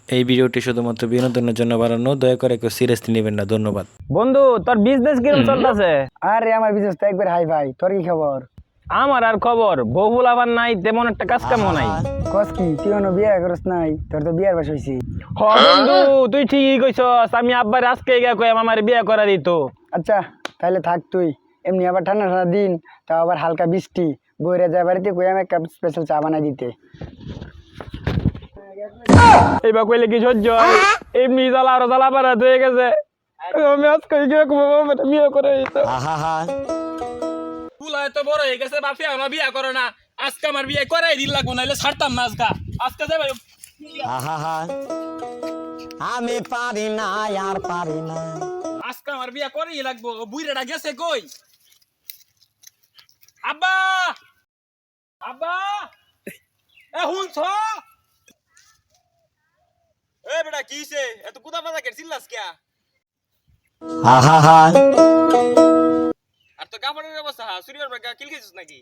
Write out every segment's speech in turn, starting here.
এই ভিডিওটি শুধুমাত্র বিনোদনের জন্য বানানো, দয়া করে কেউ সিরিয়াসলি নেবেন না। ধন্যবাদ। বন্ধু, তোর বিজনেস কিরকম চলতেছে? আরে আমার বিজনেস তো একবার হাই ভাই, তোর কি খবর? আমার আর খবর, বহুল আবার নাই, তেমন একটা কাজ কামও নাই। কস কি তুই এখনো বিয়ে করস নাই? তোর তো বিয়ার বয়স হয়েছি। হ বন্ধু, তুই ঠিকই কইছস। আমি আব্বার আজকে গিয়া কই আমার বিয়ে করা দিত। আচ্ছা তাহলে থাক তুই। এমনি আবার ঠান্ডা ঠান্ডা দিন, তাও আবার হালকা বৃষ্টি, বইরা যায় বাড়িতে কই আমি একটা স্পেশাল চা বানাই দিতে। এইবার কইলে কি সহ্য হয়? এমনি জ্বালা আরো জ্বালা বাড়াত হয়ে গেছে। আমি আজকে গিয়া কই আমার বিয়ে করে দিত। পুলা এত বড় হয়ে গেছে, বাপে আমার বিয়ে করে না। আজকে আমার বিয়ে করাই দিল লাগবো, নাইলে ছাড়তাম না। আজকে যাবে। আমি পারি না, আর পারি না। আজকে আমার বিয়ে করেই লাগবো। বুইরাটা গেছে কই? আব্বা, আব্বা, এ হুনছ? এ বেটা কি হইছে? এত কুদা পাতা কে চিল্লাস কে? আর তো কাপড়ের অবস্থা, সুরিয়ার বাগা কিল খেছিস নাকি?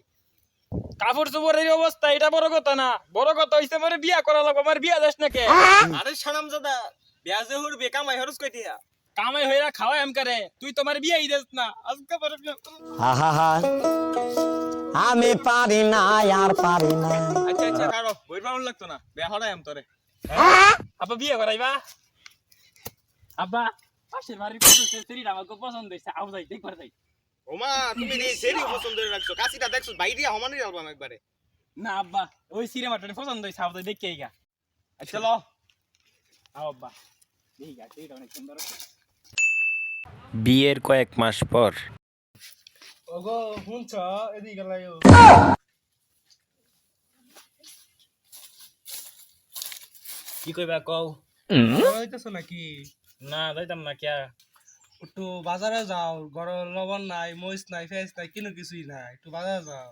কাপড় চোপড়ের অবস্থা এটা বড় কথা না। বড় কথা হইছে আমার বিয়া করা লাগবে। আমার বিয়া যাস না কে? আরে শানামজাদা, বিয়া যে হইবে কামাই খরচ কই দিয়া? কামাই হইরা খাওয়াই এম করে। তুই তোমার বিয়াই দেস না। আজকে পরে আমি পারি না, আর পারি না। আচ্ছা আচ্ছা কারো বইর বাউন লাগতো না। বিয়া হরাই এম তোরে। আব্বা বিয়ে করাইবা? আব্বা পাশের বাড়ির কত সেরিটা আমার খুব পছন্দ হইছে। আও যাই দেখবার যাই। ওমা তুমি এই সেরি পছন্দ করে রাখছো, কাশিটা দেখছো বাইরে হমানি অ্যালবাম একবারে। না আব্বা, ওই সিনেমাটা পছন্দ হইছে। আও যাই দেখে আইগা। আচ্ছা চলো। আও আব্বা দেখি গা, এটা অনেক সুন্দর আছে। বিয়ের কয়েক মাস পর ওগো হুনছ এদিকে গেলাইও। কি কইবা কও? হইতেছ নাকি? না যাইতাম না কিয়া। একটু বাজারে যাও, ঘরে লবণ নাই, মরিচ নাই, পেঁয়াজ নাই, কিনো কিছুই নাই, একটু বাজারে যাও।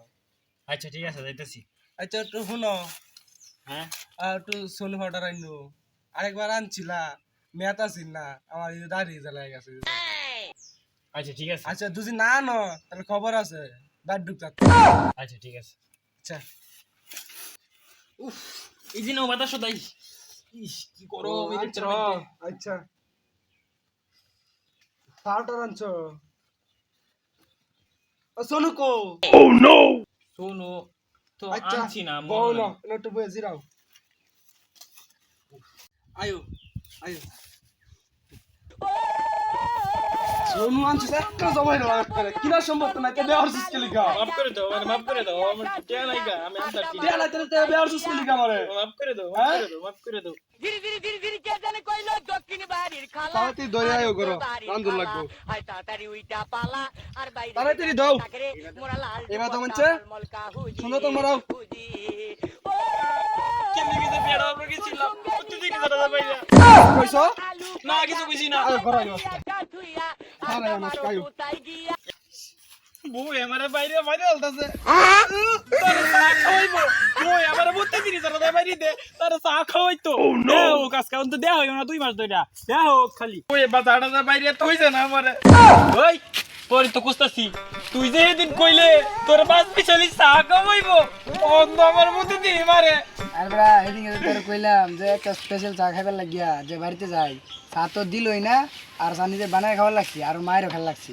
আচ্ছা ঠিক আছে যাইতেছি। আচ্ছা একটু শুনো, হ্যাঁ আর একটু সোনি পাউডার আইনো। আরেকবার আনছিলা, মেয়াত আছিল না, আমার এই দাঁড়িয়ে জ্বালাই গেছে। আচ্ছা ঠিক আছে। আচ্ছা দুজি না আনো তাহলে খবর আছে, দাঁড় ঢুকতে। আচ্ছা ঠিক আছে। আচ্ছা উফ, এই দিনও বাতাস তাই। ইস কি করো আচ্ছা আচ্ছা পাউডার আনছো? সোনু কো? শোনো তো আচ্ছা আনছি না বউ মনে না, নাই। একটু বয়ে জিরাও। আয়ো আয়ো সোনু আনছিস একটা জমাই না করে কিনা সম্ভব না, তে বেয়ার সিস্কে লিখা। মাফ করে দাও, মানে মাফ করে দাও। আমার টিয়া নাই গা, আমি আনতার কি। দেয়া না তে বেয়ার সিস্কে লিখা মারে। মাফ করে দাও, মাফ করে দাও, মাফ করে দাও। তাড়াতাড়ি ধরে আয়ো করো, রান্ধুন লাগবো। তাড়াতাড়ি দাও। এবার তো মনছে শুনো তো মারাও। কেমনি গেছে পেড়া আমরা গেছিলাম। প্রতিদিন জানা যাবে না। কইছো না কিছু বুঝি না। আয়ো করো আয়ো আরে আমার কায়ো বউ আমারে বাইরে বাইরে আলতাছে। তারে চা খাওয়াইবো। বউ আমারে প্রতিদিন জানা বাইরে দে। তারে চা খাওয়াইতো। দেও কাজ কাউন তো দেয়া হইও না 2 মাস ধইরা। দেয়া হোক খালি। ওই বাজারটা বাইরে তো হইছে না আমারে। ওই পরে তো কুস্তাছি। তুই যে এদিন কইলে তোর বাস পিছলি চা খাওয়াইবো। অন্য আমার প্রতিদিন মারে। আর বড়া এদিকে তোর কইলাম যে একটা স্পেশাল চা খাইবার লাগিয়া যে বাড়িতে যাই, চা তো দিলই না, আর চা নিজে বানায় খাওয়ার লাগছি, আর মায়েরও খাওয়ার লাগছি।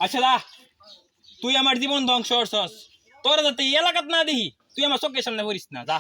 আচ্ছা দা, তুই আমার জীবন ধ্বংস করছস। তোর যাতে এই এলাকাত না দেখি, তুই আমার চোখের সামনে পড়িস না। যা।